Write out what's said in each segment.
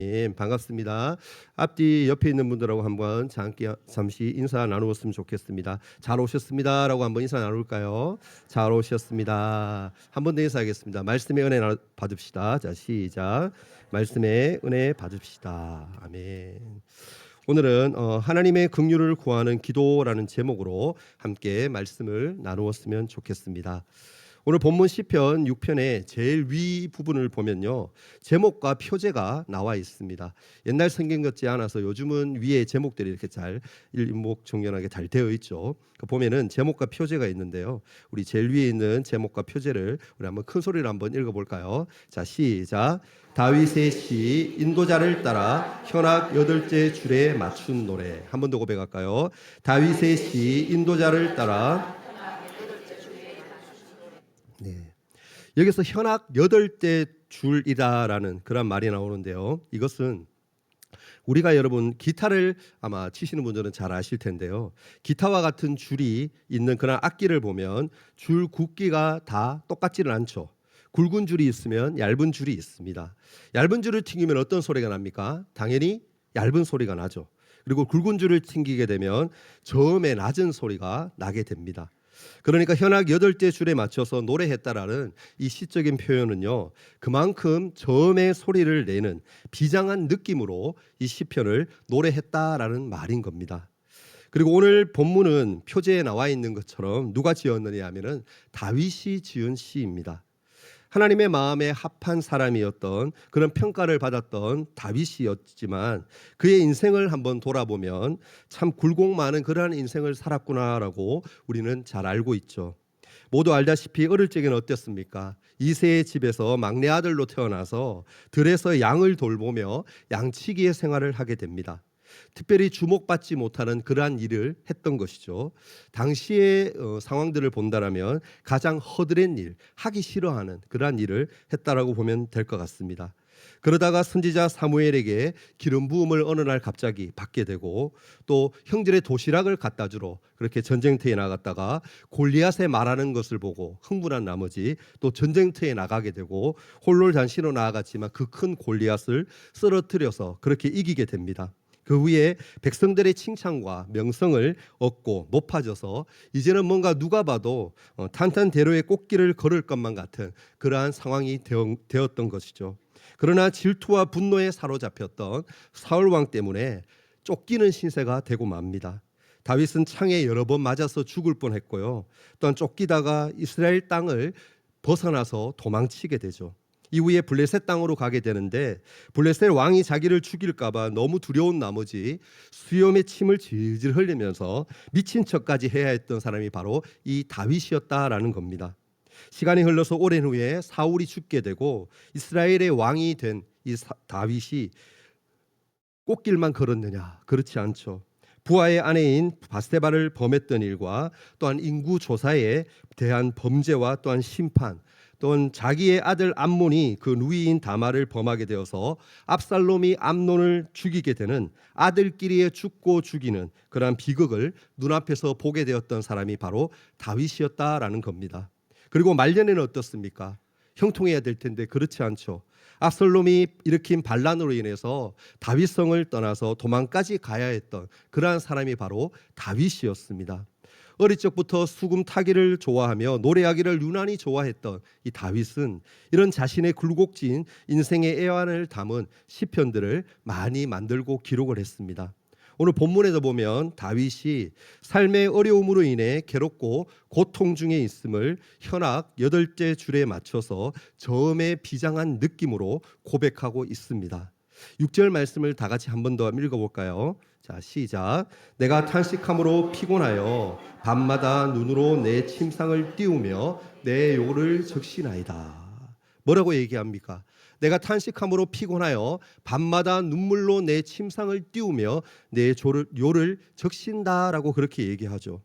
예, 반갑습니다. 앞뒤 옆에 있는 분들하고 한번 잠시 인사 나누었으면 좋겠습니다. 잘 오셨습니다라고 한번 인사 나눌까요? 잘 오셨습니다. 한 번 더 인사하겠습니다. 말씀의 은혜 받읍시다. 자, 시작. 말씀의 은혜 받읍시다. 아멘. 오늘은 하나님의 긍휼을 구하는 기도라는 제목으로 함께 말씀을 나누었으면 좋겠습니다. 오늘 본문 시편 6편의 제일 위 부분을 보면요, 제목과 표제가 나와 있습니다. 옛날 성경 같지 않아서 요즘은 위에 제목들이 이렇게 잘 일목정연하게 잘 되어 있죠. 보면은 제목과 표제가 있는데요, 우리 제일 위에 있는 제목과 표제를 우리 한번 큰 소리로 한번 읽어볼까요? 자, 시작. 다윗의 시 인도자를 따라 현악 8째 줄에 맞춘 노래. 한 번 더 고백할까요? 다윗의 시 인도자를 따라. 네. 여기서 현악 8대 줄이다라는 그런 말이 나오는데요, 이것은 우리가 여러분 기타를 아마 치시는 분들은 잘 아실 텐데요, 기타와 같은 줄이 있는 그런 악기를 보면 줄 굵기가 다 똑같지는 않죠. 굵은 줄이 있으면 얇은 줄이 있습니다. 얇은 줄을 튕기면 어떤 소리가 납니까? 당연히 얇은 소리가 나죠. 그리고 굵은 줄을 튕기게 되면 저음의 낮은 소리가 나게 됩니다. 그러니까 현악 8대 줄에 맞춰서 노래했다라는 이 시적인 표현은요, 그만큼 저음의 소리를 내는 비장한 느낌으로 이 시편을 노래했다라는 말인 겁니다. 그리고 오늘 본문은 표제에 나와 있는 것처럼 누가 지었느냐 하면은 다윗이 지은 시입니다. 하나님의 마음에 합한 사람이었던, 그런 평가를 받았던 다윗이었지만 그의 인생을 한번 돌아보면 참 굴곡 많은 그러한 인생을 살았구나라고 우리는 잘 알고 있죠. 모두 알다시피 어릴 적에는 어땠습니까? 이세의 집에서 막내 아들로 태어나서 들에서 양을 돌보며 양치기의 생활을 하게 됩니다. 특별히 주목받지 못하는 그러한 일을 했던 것이죠. 당시의 상황들을 본다라면 가장 허드렛 일, 하기 싫어하는 그러한 일을 했다라고 보면 될 것 같습니다. 그러다가 선지자 사무엘에게 기름 부음을 어느 날 갑자기 받게 되고, 또 형제의 도시락을 갖다 주러 그렇게 전쟁터에 나갔다가 골리앗에 말하는 것을 보고 흥분한 나머지 또 전쟁터에 나가게 되고 홀로잔시로 나아갔지만 그 큰 골리앗을 쓰러뜨려서 그렇게 이기게 됩니다. 그 후에 백성들의 칭찬과 명성을 얻고 높아져서 이제는 뭔가 누가 봐도 탄탄대로의 꽃길을 걸을 것만 같은 그러한 상황이 되었던 것이죠. 그러나 질투와 분노에 사로잡혔던 사울 왕 때문에 쫓기는 신세가 되고 맙니다. 다윗은 창에 여러 번 맞아서 죽을 뻔했고요, 또한 쫓기다가 이스라엘 땅을 벗어나서 도망치게 되죠. 이후에 블레셋 땅으로 가게 되는데 블레셋 왕이 자기를 죽일까 봐 너무 두려운 나머지 수염에 침을 질질 흘리면서 미친 척까지 해야 했던 사람이 바로 이 다윗이었다라는 겁니다. 시간이 흘러서 오랜 후에 사울이 죽게 되고 이스라엘의 왕이 된 이 다윗이 꽃길만 걸었느냐? 그렇지 않죠. 부하의 아내인 바세바를 범했던 일과 또한 인구 조사에 대한 범죄와 또한 심판, 또한 자기의 아들 암논이 그 누이인 다말을 범하게 되어서 압살롬이 암논을 죽이게 되는, 아들끼리의 죽고 죽이는 그러한 비극을 눈앞에서 보게 되었던 사람이 바로 다윗이었다라는 겁니다. 그리고 말년에는 어떻습니까? 형통해야 될 텐데 그렇지 않죠. 압살롬이 일으킨 반란으로 인해서 다윗성을 떠나서 도망까지 가야 했던 그러한 사람이 바로 다윗이었습니다. 어릴 적부터 수금 타기를 좋아하며 노래하기를 유난히 좋아했던 이 다윗은 이런 자신의 굴곡진 인생의 애환을 담은 시편들을 많이 만들고 기록을 했습니다. 오늘 본문에도 보면 다윗이 삶의 어려움으로 인해 괴롭고 고통 중에 있음을 현악 8째 줄에 맞춰서 저음의 비장한 느낌으로 고백하고 있습니다. 6절 말씀을 다 같이 한 번 더 읽어볼까요? 자, 시작. 내가 탄식함으로 피곤하여 밤마다 눈으로 내 침상을 띄우며 내 요를 적시나이다. 뭐라고 얘기합니까? 내가 탄식함으로 피곤하여 밤마다 눈물로 내 침상을 띄우며 내 요를 적신다라고 그렇게 얘기하죠.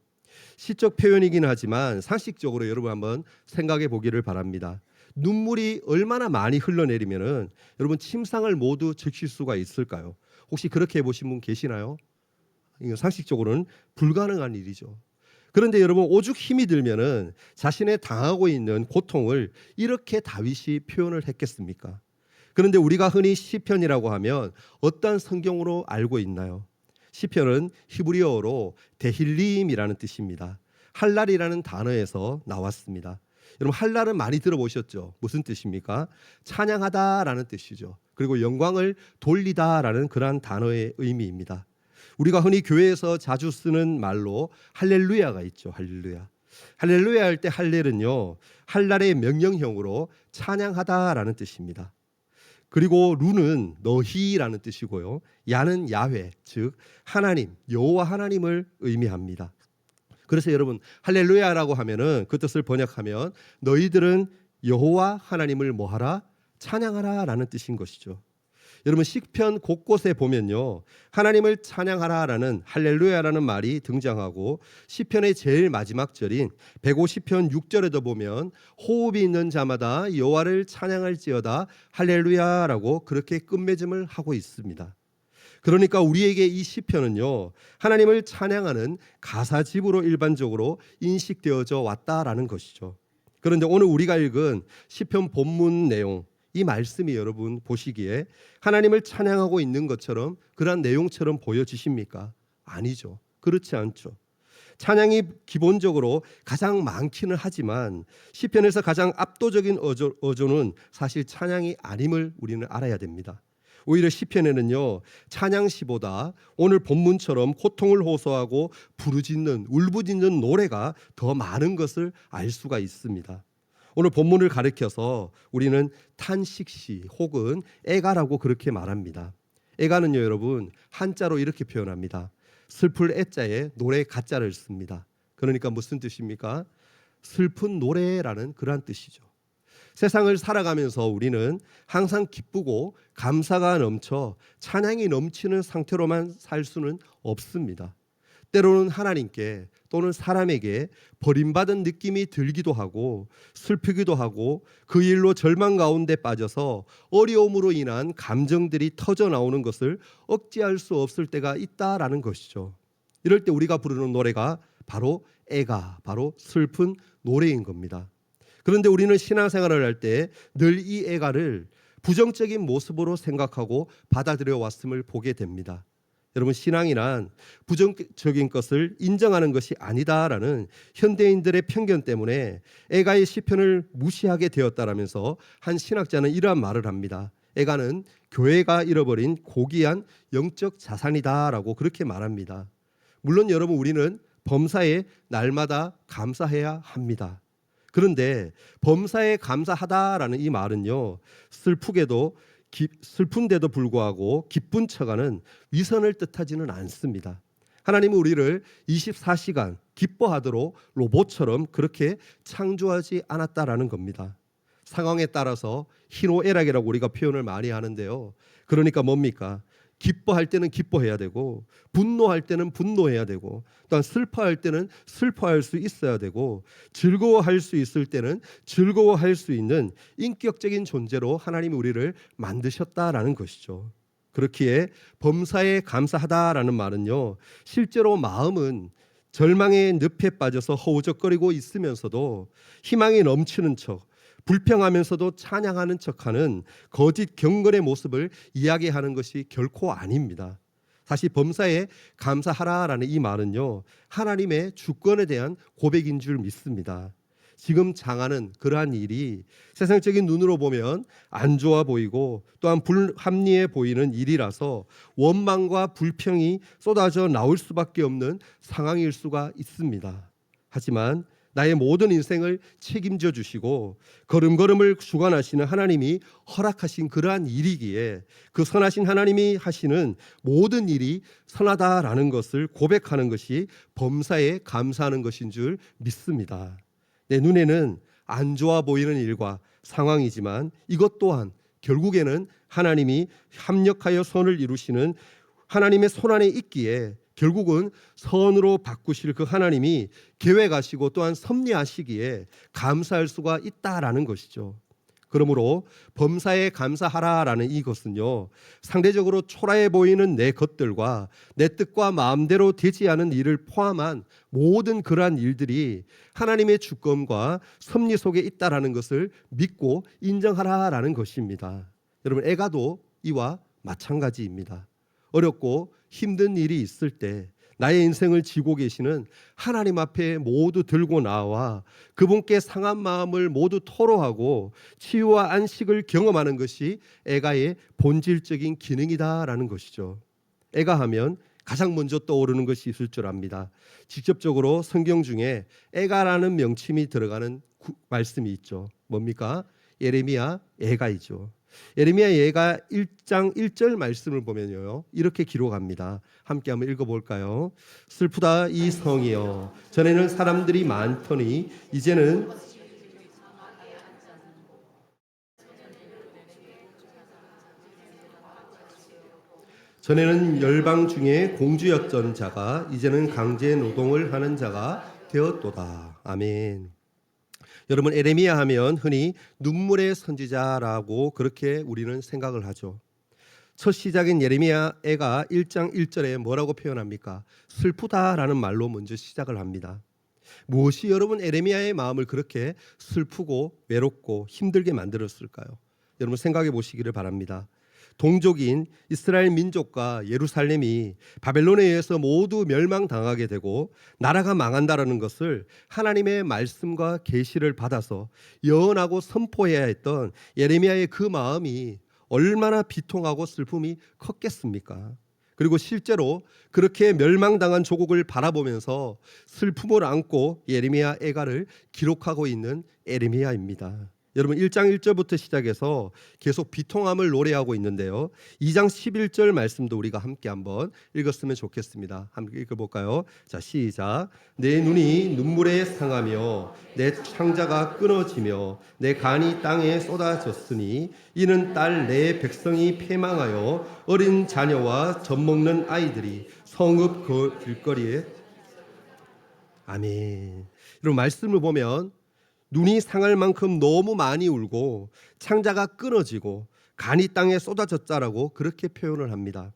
시적 표현이긴 하지만 상식적으로 여러분 한번 생각해 보기를 바랍니다. 눈물이 얼마나 많이 흘러내리면은 여러분 침상을 모두 적실 수가 있을까요? 혹시 그렇게 해보신 분 계시나요? 이거 상식적으로는 불가능한 일이죠. 그런데 여러분 오죽 힘이 들면은 자신의 당하고 있는 고통을 이렇게 다윗이 표현을 했겠습니까? 그런데 우리가 흔히 시편이라고 하면 어떤 성경으로 알고 있나요? 시편은 히브리어로 데힐림이라는 뜻입니다. 할랄이라는 단어에서 나왔습니다. 여러분 할랄은 많이 들어보셨죠? 무슨 뜻입니까? 찬양하다라는 뜻이죠. 그리고 영광을 돌리다라는 그러한 단어의 의미입니다. 우리가 흔히 교회에서 자주 쓰는 말로 할렐루야가 있죠. 할렐루야. 할렐루야 할 때 할렐은요, 할랄의 명령형으로 찬양하다라는 뜻입니다. 그리고 루는 너희라는 뜻이고요. 야는 야훼, 즉 하나님, 여호와 하나님을 의미합니다. 그래서 여러분 할렐루야라고 하면은 그 뜻을 번역하면 너희들은 여호와 하나님을 뭐하라? 찬양하라라는 뜻인 것이죠. 여러분 시편 곳곳에 보면요, 하나님을 찬양하라라는 할렐루야라는 말이 등장하고 시편의 제일 마지막 절인 150편 6절에도 보면 호흡이 있는 자마다 여호와를 찬양할지어다 할렐루야라고 그렇게 끝맺음을 하고 있습니다. 그러니까 우리에게 이 시편은요, 하나님을 찬양하는 가사집으로 일반적으로 인식되어져 왔다라는 것이죠. 그런데 오늘 우리가 읽은 시편 본문 내용, 이 말씀이 여러분 보시기에 하나님을 찬양하고 있는 것처럼 그러한 내용처럼 보여지십니까? 아니죠. 그렇지 않죠. 찬양이 기본적으로 가장 많기는 하지만 시편에서 가장 압도적인 어조는 사실 찬양이 아님을 우리는 알아야 됩니다. 오히려 시편에는요, 찬양시보다 오늘 본문처럼 고통을 호소하고 부르짖는 울부짖는 노래가 더 많은 것을 알 수가 있습니다. 오늘 본문을 가리켜서 우리는 탄식시 혹은 애가라고 그렇게 말합니다. 애가는요 여러분 한자로 이렇게 표현합니다. 슬플 애자에 노래 가자를 씁니다. 그러니까 무슨 뜻입니까? 슬픈 노래라는 그러한 뜻이죠. 세상을 살아가면서 우리는 항상 기쁘고 감사가 넘쳐 찬양이 넘치는 상태로만 살 수는 없습니다. 때로는 하나님께 또는 사람에게 버림받은 느낌이 들기도 하고 슬프기도 하고 그 일로 절망 가운데 빠져서 어려움으로 인한 감정들이 터져 나오는 것을 억제할 수 없을 때가 있다라는 것이죠. 이럴 때 우리가 부르는 노래가 바로 애가, 바로 슬픈 노래인 겁니다. 그런데 우리는 신앙생활을 할 때 늘 이 애가를 부정적인 모습으로 생각하고 받아들여 왔음을 보게 됩니다. 여러분 신앙이란 부정적인 것을 인정하는 것이 아니다라는 현대인들의 편견 때문에 애가의 시편을 무시하게 되었다라면서 한 신학자는 이러한 말을 합니다. 애가는 교회가 잃어버린 고귀한 영적 자산이다라고 그렇게 말합니다. 물론 여러분 우리는 범사에 날마다 감사해야 합니다. 그런데 범사에 감사하다라는 이 말은요, 슬픈데도 불구하고 기쁜 척하는 위선을 뜻하지는 않습니다. 하나님은 우리를 24시간 기뻐하도록 로봇처럼 그렇게 창조하지 않았다라는 겁니다. 상황에 따라서 희노애락이라고 우리가 표현을 많이 하는데요. 그러니까 뭡니까? 기뻐할 때는 기뻐해야 되고 분노할 때는 분노해야 되고 또한 슬퍼할 때는 슬퍼할 수 있어야 되고 즐거워할 수 있을 때는 즐거워할 수 있는 인격적인 존재로 하나님이 우리를 만드셨다라는 것이죠. 그렇기에 범사에 감사하다라는 말은요, 실제로 마음은 절망의 늪에 빠져서 허우적거리고 있으면서도 희망이 넘치는 척, 불평하면서도 찬양하는 척하는 거짓 경건의 모습을 이야기하는 것이 결코 아닙니다. 사실 범사에 감사하라라는 이 말은요, 하나님의 주권에 대한 고백인 줄 믿습니다. 지금 당하는 그러한 일이 세상적인 눈으로 보면 안 좋아 보이고 또한 불합리해 보이는 일이라서 원망과 불평이 쏟아져 나올 수밖에 없는 상황일 수가 있습니다. 하지만 나의 모든 인생을 책임져 주시고 걸음걸음을 주관하시는 하나님이 허락하신 그러한 일이기에 그 선하신 하나님이 하시는 모든 일이 선하다라는 것을 고백하는 것이 범사에 감사하는 것인 줄 믿습니다. 내 눈에는 안 좋아 보이는 일과 상황이지만 이것 또한 결국에는 하나님이 합력하여 선을 이루시는 하나님의 손안에 있기에 결국은 선으로 바꾸실 그 하나님이 계획하시고 또한 섭리하시기에 감사할 수가 있다라는 것이죠. 그러므로 범사에 감사하라라는 이것은요, 상대적으로 초라해 보이는 내 것들과 내 뜻과 마음대로 되지 않은 일을 포함한 모든 그러한 일들이 하나님의 주권과 섭리 속에 있다라는 것을 믿고 인정하라라는 것입니다. 여러분, 애가도 이와 마찬가지입니다. 어렵고 힘든 일이 있을 때 나의 인생을 지고 계시는 하나님 앞에 모두 들고 나와 그분께 상한 마음을 모두 토로하고 치유와 안식을 경험하는 것이 애가의 본질적인 기능이다라는 것이죠. 애가 하면 가장 먼저 떠오르는 것이 있을 줄 압니다. 직접적으로 성경 중에 애가라는 명칭이 들어가는 말씀이 있죠. 뭡니까? 예레미야 애가이죠. 예레미야 애가 1장 1절 말씀을 보면요, 이렇게 기록합니다. 함께 한번 읽어볼까요? 슬프다 이 성이여, 전에는 사람들이 많더니 이제는 열방 중에 공주였던 자가 이제는 강제 노동을 하는 자가 되었도다. 아멘. 여러분, 예레미야 하면 흔히 눈물의 선지자라고 그렇게 우리는 생각을 하죠. 첫 시작인 예레미야 애가 1장 1절에 뭐라고 표현합니까? 슬프다라는 말로 먼저 시작을 합니다. 무엇이 여러분 예레미야의 마음을 그렇게 슬프고 외롭고 힘들게 만들었을까요? 여러분 생각해 보시기를 바랍니다. 동족인 이스라엘 민족과 예루살렘이 바벨론에 의해서 모두 멸망당하게 되고 나라가 망한다라는 것을 하나님의 말씀과 계시를 받아서 예언하고 선포해야 했던 예레미야의 그 마음이 얼마나 비통하고 슬픔이 컸겠습니까? 그리고 실제로 그렇게 멸망당한 조국을 바라보면서 슬픔을 안고 예레미야 애가를 기록하고 있는 예레미야입니다. 여러분 1장 1절부터 시작해서 계속 비통함을 노래하고 있는데요. 2장 11절 말씀도 우리가 함께 한번 읽었으면 좋겠습니다. 함께 읽어볼까요? 자, 시작. 내 눈이 눈물에 상하며 내 창자가 끊어지며 내 간이 땅에 쏟아졌으니 이는 딸 내 백성이 패망하여 어린 자녀와 젖먹는 아이들이 성읍 그 길거리에. 아멘. 이런 말씀을 보면 눈이 상할 만큼 너무 많이 울고 창자가 끊어지고 간이 땅에 쏟아졌다라고 그렇게 표현을 합니다.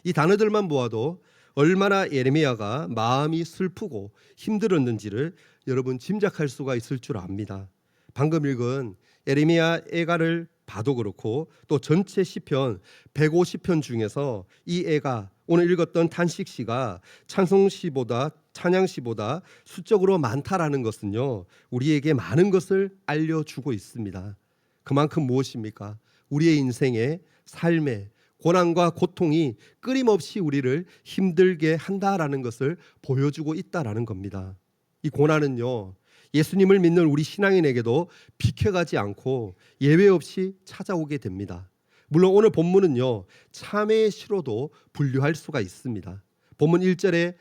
이 단어들만 보아도 얼마나 예레미야가 마음이 슬프고 힘들었는지를 여러분 짐작할 수가 있을 줄 압니다. 방금 읽은 예레미야 애가를 봐도 그렇고 또 전체 시편 150편 중에서 이 애가 오늘 읽었던 탄식시가 찬양시보다 수적으로 많다라는 것은요, 우리에게 많은 것을 알려주고 있습니다. 그만큼 무엇입니까? 우리의 인생의 삶의 고난과 고통이 끊임없이 우리를 힘들게 한다라는 것을 보여주고 있다라는 겁니다. 이 고난은요, 예수님을 믿는 우리 신앙인에게도 비켜가지 않고 예외 없이 찾아오게 됩니다. 물론 오늘 본문은요, 참회의 시로도 분류할 수가 있습니다. 본문 1절에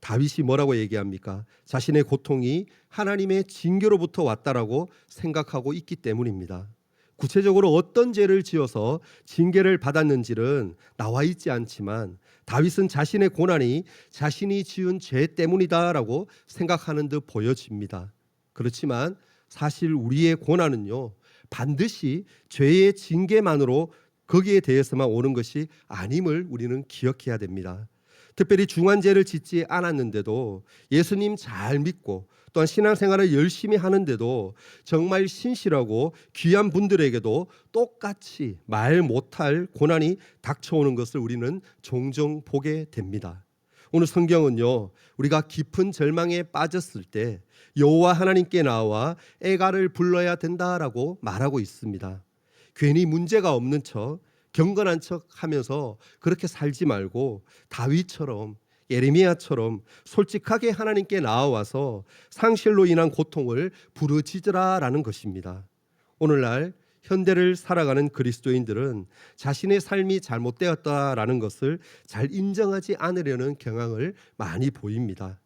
다윗이 뭐라고 얘기합니까? 자신의 고통이 하나님의 징계로부터 왔다라고 생각하고 있기 때문입니다. 구체적으로 어떤 죄를 지어서 징계를 받았는지는 나와 있지 않지만 다윗은 자신의 고난이 자신이 지은 죄 때문이다라고 생각하는 듯 보여집니다. 그렇지만 사실 우리의 고난은요, 반드시 죄의 징계만으로 거기에 대해서만 오는 것이 아님을 우리는 기억해야 됩니다. 특별히 중한 죄를 짓지 않았는데도 예수님 잘 믿고 또한 신앙생활을 열심히 하는데도 정말 신실하고 귀한 분들에게도 똑같이 말 못할 고난이 닥쳐오는 것을 우리는 종종 보게 됩니다. 오늘 성경은요, 우리가 깊은 절망에 빠졌을 때 여호와 하나님께 나와 애가를 불러야 된다라고 말하고 있습니다. 괜히 문제가 없는 척 경건한 척 하면서 그렇게 살지 말고 다윗처럼 예레미야처럼 솔직하게 하나님께 나아와서 상실로 인한 고통을 부르짖으라라는 것입니다. 오늘날 현대를 살아가는 그리스도인들은 자신의 삶이 잘못되었다라는 것을 잘 인정하지 않으려는 경향을 많이 보입니다.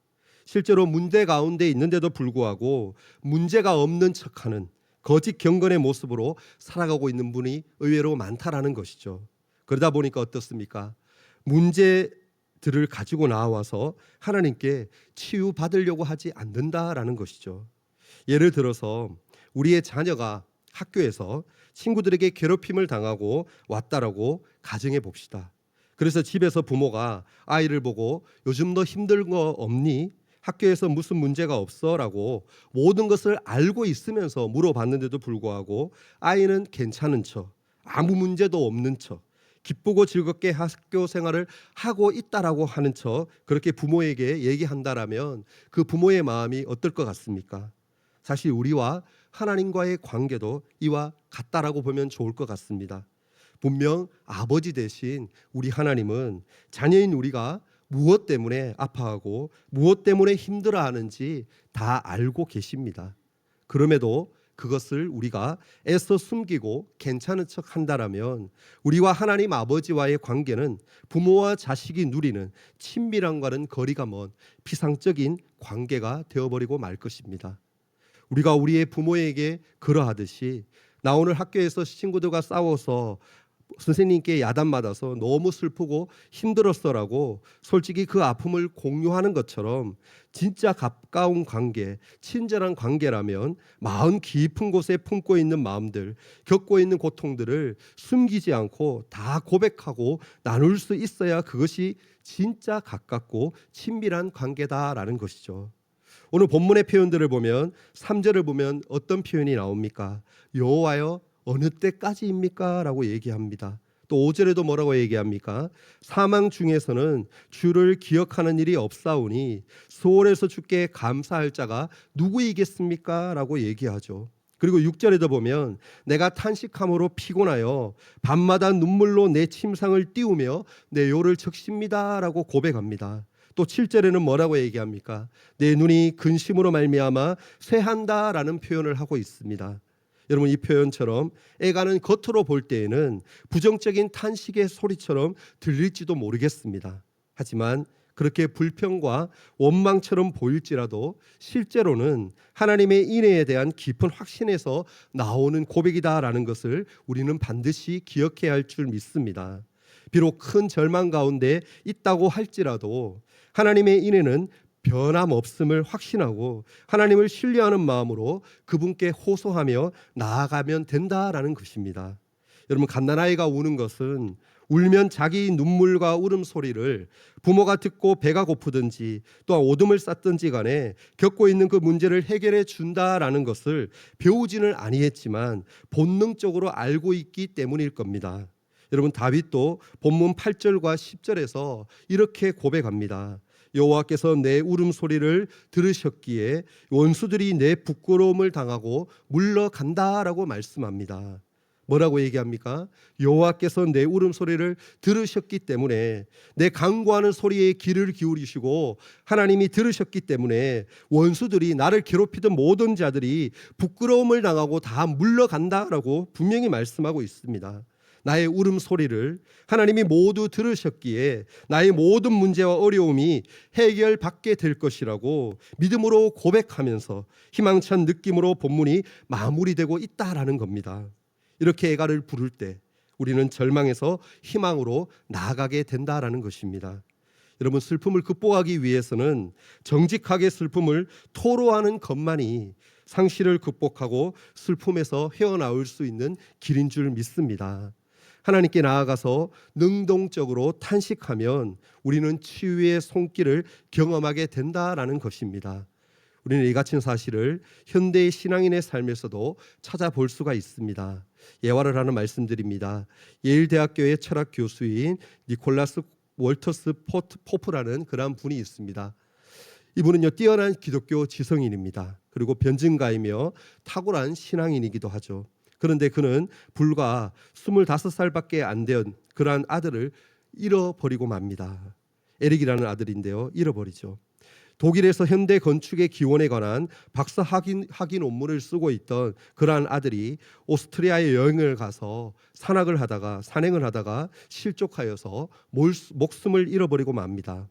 실제로 문제 가운데 있는데도 불구하고 문제가 없는 척하는 거짓 경건의 모습으로 살아가고 있는 분이 의외로 많다라는 것이죠. 그러다 보니까 어떻습니까? 문제들을 가지고 나와서 하나님께 치유받으려고 하지 않는다라는 것이죠. 예를 들어서 우리의 자녀가 학교에서 친구들에게 괴롭힘을 당하고 왔다라고 가정해 봅시다. 그래서 집에서 부모가 아이를 보고 요즘 너 힘든 거 없니? 학교에서 무슨 문제가 없어? 라고 모든 것을 알고 있으면서 물어봤는데도 불구하고 아이는 괜찮은 척, 아무 문제도 없는 척, 기쁘고 즐겁게 학교 생활을 하고 있다라고 하는 척 그렇게 부모에게 얘기한다라면 그 부모의 마음이 어떨 것 같습니까? 사실 우리와 하나님과의 관계도 이와 같다라고 보면 좋을 것 같습니다. 분명 아버지 대신 우리 하나님은 자녀인 우리가 무엇 때문에 아파하고 무엇 때문에 힘들어하는지 다 알고 계십니다. 그럼에도 그것을 우리가 애써 숨기고 괜찮은 척 한다라면 우리와 하나님 아버지와의 관계는 부모와 자식이 누리는 친밀함과는 거리가 먼 피상적인 관계가 되어버리고 말 것입니다. 우리가 우리의 부모에게 그러하듯이 나 오늘 학교에서 친구들과 싸워서 선생님께 야단맞아서 너무 슬프고 힘들었어라고 솔직히 그 아픔을 공유하는 것처럼 진짜 가까운 관계, 친절한 관계라면 마음 깊은 곳에 품고 있는 마음들, 겪고 있는 고통들을 숨기지 않고 다 고백하고 나눌 수 있어야 그것이 진짜 가깝고 친밀한 관계다라는 것이죠. 오늘 본문의 표현들을 보면 3절을 보면 어떤 표현이 나옵니까? 여호와여 어느 때까지입니까? 라고 얘기합니다. 또 5절에도 뭐라고 얘기합니까? 사망 중에서는 주를 기억하는 일이 없사오니 수월에서 주께 감사할 자가 누구이겠습니까? 라고 얘기하죠. 그리고 6절에도 보면 내가 탄식함으로 피곤하여 밤마다 눈물로 내 침상을 띄우며 내 요를 적십니다 라고 고백합니다. 또 7절에는 뭐라고 얘기합니까? 내 눈이 근심으로 말미암아 쇠한다라는 표현을 하고 있습니다. 여러분 이 표현처럼 애가는 겉으로 볼 때에는 부정적인 탄식의 소리처럼 들릴지도 모르겠습니다. 하지만 그렇게 불평과 원망처럼 보일지라도 실제로는 하나님의 인애에 대한 깊은 확신에서 나오는 고백이다라는 것을 우리는 반드시 기억해야 할 줄 믿습니다. 비록 큰 절망 가운데 있다고 할지라도 하나님의 인애는 변함없음을 확신하고 하나님을 신뢰하는 마음으로 그분께 호소하며 나아가면 된다라는 것입니다. 여러분 갓난아이가 우는 것은 울면 자기 눈물과 울음소리를 부모가 듣고 배가 고프든지 또한 오줌을 쌌든지 간에 겪고 있는 그 문제를 해결해 준다라는 것을 배우지는 아니했지만 본능적으로 알고 있기 때문일 겁니다. 여러분 다윗도 본문 8절과 10절에서 이렇게 고백합니다. 여호와께서 내 울음소리를 들으셨기에 원수들이 내 부끄러움을 당하고 물러간다라고 말씀합니다. 뭐라고 얘기합니까? 여호와께서 내 울음소리를 들으셨기 때문에 내 간구하는 소리에 귀를 기울이시고 하나님이 들으셨기 때문에 원수들이 나를 괴롭히던 모든 자들이 부끄러움을 당하고 다 물러간다라고 분명히 말씀하고 있습니다. 나의 울음소리를 하나님이 모두 들으셨기에 나의 모든 문제와 어려움이 해결받게 될 것이라고 믿음으로 고백하면서 희망찬 느낌으로 본문이 마무리되고 있다라는 겁니다. 이렇게 애가를 부를 때 우리는 절망에서 희망으로 나아가게 된다라는 것입니다. 여러분 슬픔을 극복하기 위해서는 정직하게 슬픔을 토로하는 것만이 상실을 극복하고 슬픔에서 헤어나올 수 있는 길인 줄 믿습니다. 하나님께 나아가서 능동적으로 탄식하면 우리는 치유의 손길을 경험하게 된다라는 것입니다. 우리는 이 같은 사실을 현대의 신앙인의 삶에서도 찾아볼 수가 있습니다. 예화를 하나 말씀드립니다. 예일대학교의 철학 교수인 니콜라스 월터스 포프라는 그런 분이 있습니다. 이분은요 뛰어난 기독교 지성인입니다. 그리고 변증가이며 탁월한 신앙인이기도 하죠. 그런데 그는 불과 25살밖에 안 된 그러한 아들을 잃어버리고 맙니다. 에릭이라는 아들인데요. 잃어버리죠. 독일에서 현대 건축의 기원에 관한 박사 학위 논문을 쓰고 있던 그러한 아들이 오스트리아에 여행을 가서 산행을 하다가 실족하여서 목숨을 잃어버리고 맙니다.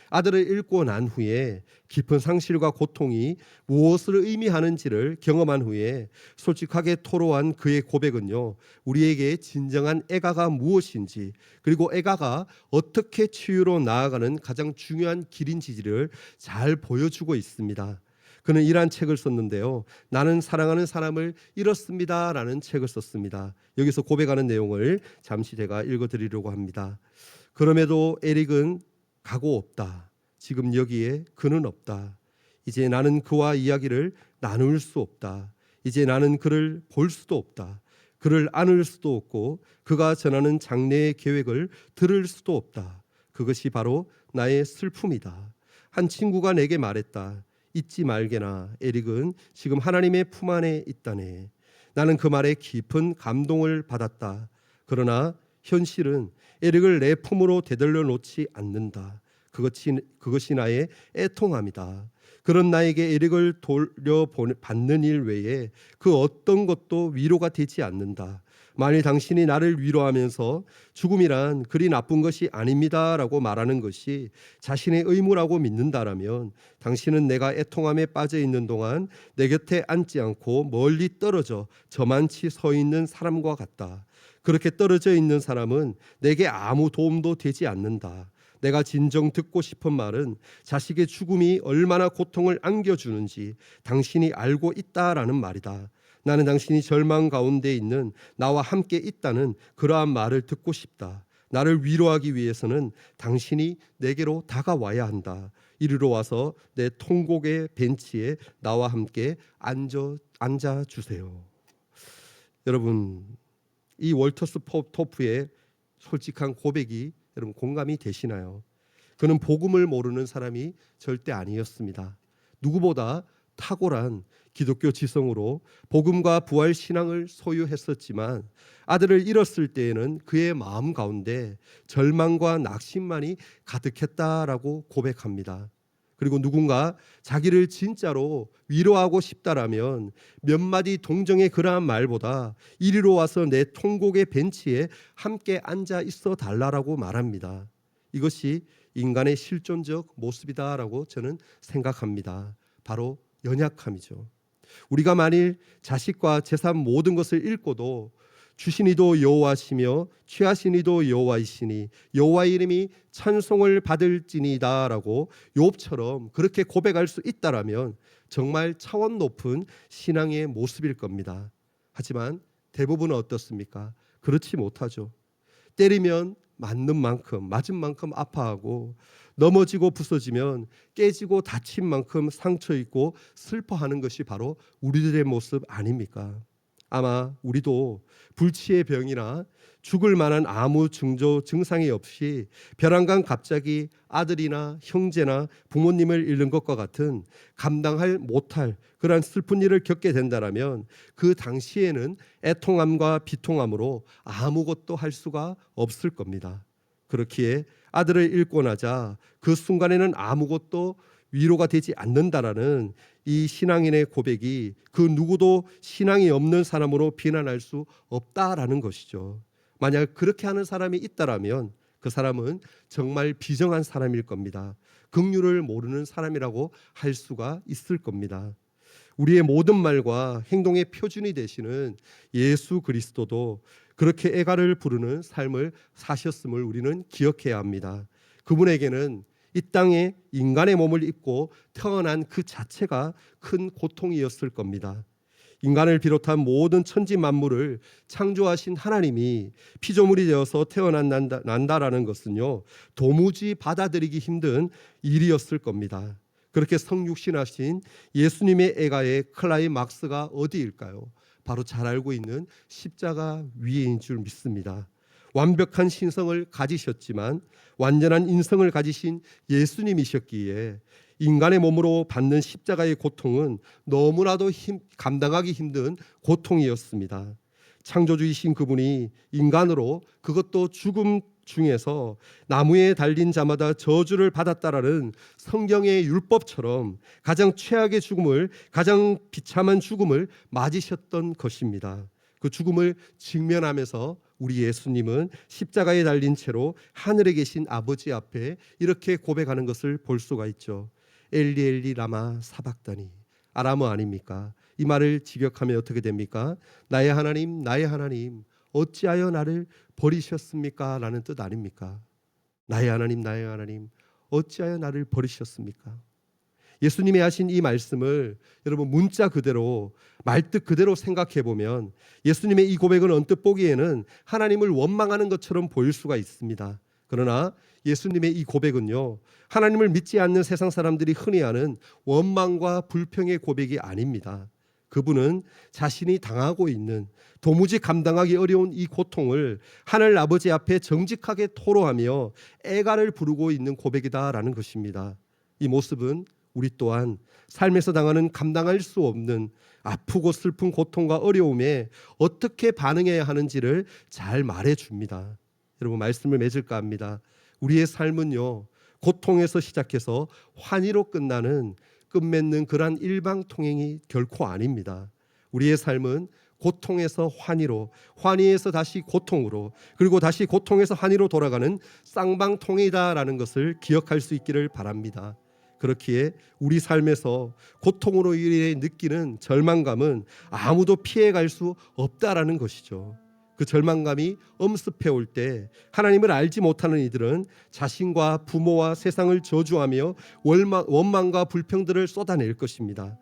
아들을 잃고 난 후에 깊은 상실과 고통이 무엇을 의미하는지를 경험한 후에 솔직하게 토로한 그의 고백은요, 우리에게 진정한 애가가 무엇인지 그리고 애가가 어떻게 치유로 나아가는 가장 중요한 길인지를 잘 보여주고 있습니다. 그는 이러한 책을 썼는데요. 나는 사랑하는 사람을 잃었습니다 라는 책을 썼습니다. 여기서 고백하는 내용을 잠시 제가 읽어드리려고 합니다. 그럼에도 에릭은 가고 없다. 지금 여기에 그는 없다. 이제 나는 그와 이야기를 나눌 수 없다. 이제 나는 그를 볼 수도 없다. 그를 안을 수도 없고 그가 전하는 장래의 계획을 들을 수도 없다. 그것이 바로 나의 슬픔이다. 한 친구가 내게 말했다. 잊지 말게나 에릭은 지금 하나님의 품 안에 있다네. 나는 그 말에 깊은 감동을 받았다. 그러나 현실은 에릭을 내 품으로 되돌려 놓지 않는다. 그것이 나의 애통함이다. 그런 나에게 에릭을 돌려받는 일 외에 그 어떤 것도 위로가 되지 않는다. 만일 당신이 나를 위로하면서 죽음이란 그리 나쁜 것이 아닙니다라고 말하는 것이 자신의 의무라고 믿는다라면 당신은 내가 애통함에 빠져 있는 동안 내 곁에 앉지 않고 멀리 떨어져 저만치 서 있는 사람과 같다. 그렇게 떨어져 있는 사람은 내게 아무 도움도 되지 않는다. 내가 진정 듣고 싶은 말은 자식의 죽음이 얼마나 고통을 안겨주는지 당신이 알고 있다라는 말이다. 나는 당신이 절망 가운데 있는 나와 함께 있다는 그러한 말을 듣고 싶다. 나를 위로하기 위해서는 당신이 내게로 다가와야 한다. 이리로 와서 내 통곡의 벤치에 나와 함께 앉아주세요. 여러분, 이 월터스 토프의 솔직한 고백이 여러분 공감이 되시나요? 그는 복음을 모르는 사람이 절대 아니었습니다. 누구보다 탁월한 기독교 지성으로 복음과 부활 신앙을 소유했었지만 아들을 잃었을 때에는 그의 마음 가운데 절망과 낙심만이 가득했다라고 고백합니다. 그리고 누군가 자기를 진짜로 위로하고 싶다라면 몇 마디 동정의 그러한 말보다 이리로 와서 내 통곡의 벤치에 함께 앉아 있어 달라라고 말합니다. 이것이 인간의 실존적 모습이다라고 저는 생각합니다. 바로 연약함이죠. 우리가 만일 자식과 재산 모든 것을 잃고도 주시니도 여호와시며 취하시니도 여호와이시니 여호와의 이름이 찬송을 받을지니다라고 욥처럼 그렇게 고백할 수 있다라면 정말 차원 높은 신앙의 모습일 겁니다. 하지만 대부분은 어떻습니까? 그렇지 못하죠. 때리면 맞는 만큼 맞은 만큼 아파하고 넘어지고 부서지면 깨지고 다친 만큼 상처 있고 슬퍼하는 것이 바로 우리들의 모습 아닙니까? 아마 우리도 불치의 병이나 죽을 만한 아무 증상이 없이 벼랑간 갑자기 아들이나 형제나 부모님을 잃는 것과 같은 감당할 못할 그러한 슬픈 일을 겪게 된다면 그 당시에는 애통함과 비통함으로 아무것도 할 수가 없을 겁니다. 그렇기에 아들을 잃고 나자 그 순간에는 아무것도 위로가 되지 않는다라는 이 신앙인의 고백이 그 누구도 신앙이 없는 사람으로 비난할 수 없다라는 것이죠. 만약 그렇게 하는 사람이 있다라면 그 사람은 정말 비정한 사람일 겁니다. 긍휼을 모르는 사람이라고 할 수가 있을 겁니다. 우리의 모든 말과 행동의 표준이 되시는 예수 그리스도도 그렇게 애가를 부르는 삶을 사셨음을 우리는 기억해야 합니다. 그분에게는 이 땅에 인간의 몸을 입고 태어난 그 자체가 큰 고통이었을 겁니다. 인간을 비롯한 모든 천지 만물을 창조하신 하나님이 피조물이 되어서 태어난다라는 것은요, 도무지 받아들이기 힘든 일이었을 겁니다. 그렇게 성육신하신 예수님의 애가의 클라이막스가 어디일까요? 바로 잘 알고 있는 십자가 위에인 줄 믿습니다. 완벽한 신성을 가지셨지만 완전한 인성을 가지신 예수님이셨기에 인간의 몸으로 받는 십자가의 고통은 너무나도 감당하기 힘든 고통이었습니다. 창조주이신 그분이 인간으로 그것도 죽음 중에서 나무에 달린 자마다 저주를 받았다라는 성경의 율법처럼 가장 최악의 죽음을, 가장 비참한 죽음을 맞으셨던 것입니다. 그 죽음을 직면하면서 우리 예수님은 십자가에 달린 채로 하늘에 계신 아버지 앞에 이렇게 고백하는 것을 볼 수가 있죠. 엘리 엘리 라마 사박다니. 아람어 아닙니까? 이 말을 직역하면 어떻게 됩니까? 나의 하나님 어찌하여 나를 버리셨습니까? 라는 뜻 아닙니까? 나의 하나님 어찌하여 나를 버리셨습니까? 예수님이 하신 이 말씀을 여러분 문자 그대로 말뜻 그대로 생각해 보면 예수님의 이 고백은 언뜻 보기에는 하나님을 원망하는 것처럼 보일 수가 있습니다. 그러나 예수님의 이 고백은요, 하나님을 믿지 않는 세상 사람들이 흔히 하는 원망과 불평의 고백이 아닙니다. 그분은 자신이 당하고 있는 도무지 감당하기 어려운 이 고통을 하늘 아버지 앞에 정직하게 토로하며 애가를 부르고 있는 고백이다라는 것입니다. 이 모습은 우리 또한 삶에서 당하는 감당할 수 없는 아프고 슬픈 고통과 어려움에 어떻게 반응해야 하는지를 잘 말해줍니다. 여러분, 말씀을 맺을까 합니다. 우리의 삶은요, 고통에서 시작해서 환희로 끝나는 끝맺는 그러한 일방통행이 결코 아닙니다. 우리의 삶은 고통에서 환희로, 환희에서 다시 고통으로, 그리고 다시 고통에서 환희로 돌아가는 쌍방통행이다라는 것을 기억할 수 있기를 바랍니다. 그렇기에 우리 삶에서 고통으로 인해 느끼는 절망감은 아무도 피해갈 수 없다라는 것이죠. 그 절망감이 엄습해 올 때 하나님을 알지 못하는 이들은 자신과 부모와 세상을 저주하며 원망과 불평들을 쏟아낼 것입니다.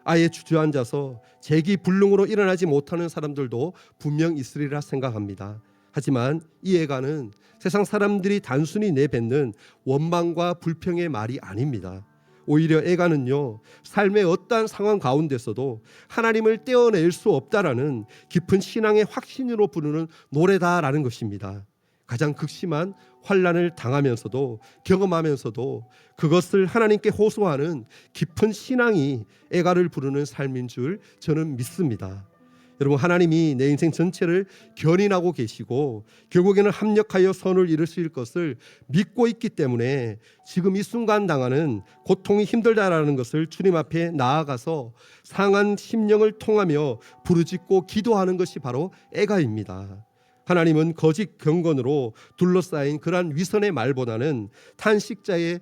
아예 주저앉아서 재기불능으로 일어나지 못하는 사람들도 분명 있으리라 생각합니다. 하지만 이 애가는 세상 사람들이 단순히 내뱉는 원망과 불평의 말이 아닙니다. 오히려 애가는요, 삶의 어떠한 상황 가운데서도 하나님을 떼어낼 수 없다라는 깊은 신앙의 확신으로 부르는 노래다라는 것입니다. 가장 극심한 환난을 당하면서도 경험하면서도 그것을 하나님께 호소하는 깊은 신앙이 애가를 부르는 삶인 줄 저는 믿습니다. 여러분, 하나님이 내 인생 전체를 견인하고 계시고 결국에는 합력하여 선을 이루실 것을 믿고 있기 때문에 지금 이 순간 당하는 고통이 힘들다라는 것을 주님 앞에 나아가서 상한 심령을 통하며 부르짖고 기도하는 것이 바로 애가입니다. 하나님은 거짓 경건으로 둘러싸인 그러한 위선의 말보다는 탄식자의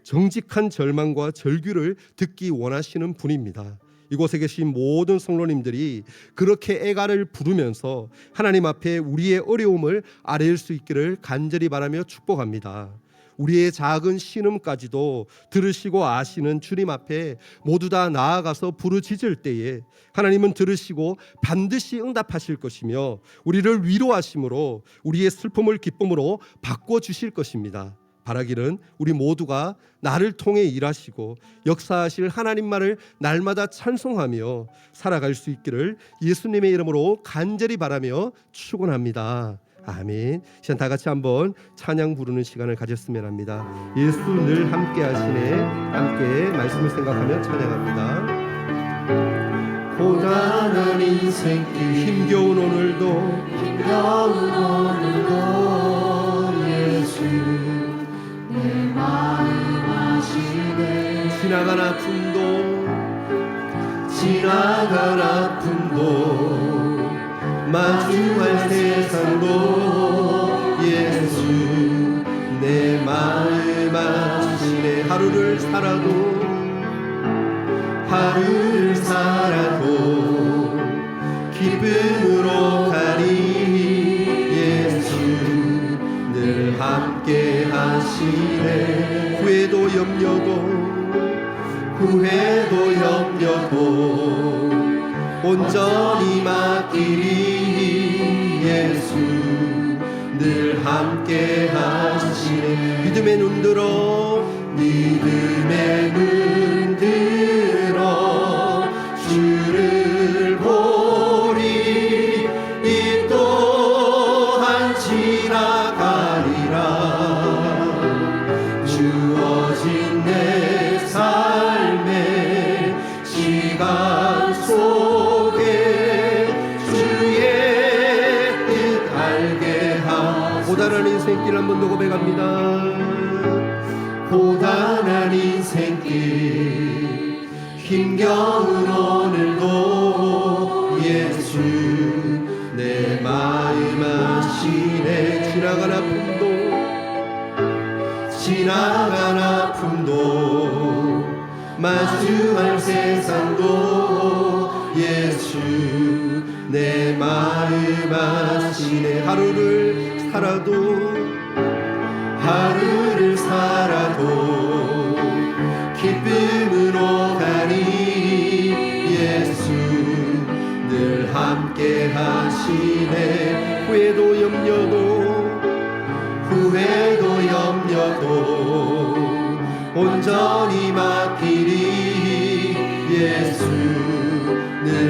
정직한 절망과 절규를 듣기 원하시는 분입니다. 이곳에 계신 모든 성도님들이 그렇게 애가를 부르면서 하나님 앞에 우리의 어려움을 아뢰일 수 있기를 간절히 바라며 축복합니다. 우리의 작은 신음까지도 들으시고 아시는 주님 앞에 모두 다 나아가서 부르짖을 때에 하나님은 들으시고 반드시 응답하실 것이며 우리를 위로하심으로 우리의 슬픔을 기쁨으로 바꿔주실 것입니다. 바라기는 우리 모두가 나를 통해 일하시고 역사하실 하나님만을 날마다 찬송하며 살아갈 수 있기를 예수님의 이름으로 간절히 바라며 축원합니다. 아멘. 시간 다 같이 한번 찬양 부르는 시간을 가졌으면 합니다. 예수 늘 함께 하시네. 함께 말씀을 생각하며 찬양합니다. 고단한 인생길 힘겨운 오늘도 예수 내 마음 아시네. 지나간 아픔도 마주할 세상도 예수 내 마음 아시네. 하루를 살아도 기쁨으로 가리 예수 늘 함께 하시네. 후회도 염려도 온전히 맡기리 예수 늘 함께 하시네. 믿음의 눈 들어 주를 보리. 이 또한 지나가리라. 주어진 내 삶의 시간 속에 주의 뜻 알게 하소서. 고단한 인생길 한 번 더 고백합니다. 고단한 인생길 힘겨운 오늘도 예수 내 마음 아시네. 지나간 아픔도 마주할 세상도 예수 내 마음 아시네. 하루를 살아도 기쁨으로 가니 예수 늘 함께 하시네. 후회도 염려도 온전히 맡기리 예수 늘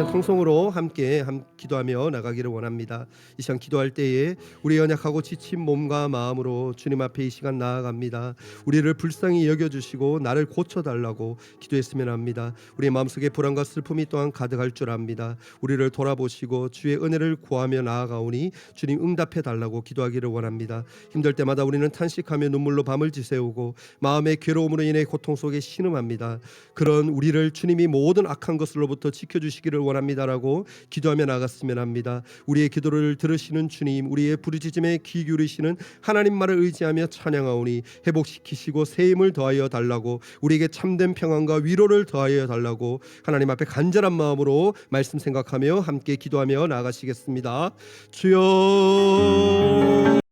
시간 통성으로 함께 기도하며 나가기를 원합니다. 이 시간 기도할 때에 우리 연약하고 지친 몸과 마음으로 주님 앞에 이 시간 나아갑니다. 우리를 불쌍히 여겨주시고 나를 고쳐달라고 기도했으면 합니다. 우리의 마음속에 불안과 슬픔이 또한 가득할 줄 압니다. 우리를 돌아보시고 주의 은혜를 구하며 나아가오니 주님 응답해달라고 기도하기를 원합니다. 힘들 때마다 우리는 탄식하며 눈물로 밤을 지새우고 마음의 괴로움으로 인해 고통 속에 신음합니다. 그런 우리를 주님이 모든 악한 것으로부터 지켜주시기를 원합니다라고 기도하며 나갔으면 합니다. 우리의 기도를 들으시는 주님, 우리의 부르짖음에 귀 기울이시는 하나님 말을 의지하며 찬양하오니 회복시키시고 새 힘을 더하여 달라고, 우리에게 참된 평안과 위로를 더하여 달라고 하나님 앞에 간절한 마음으로 말씀 생각하며 함께 기도하며 나아가시겠습니다. 주여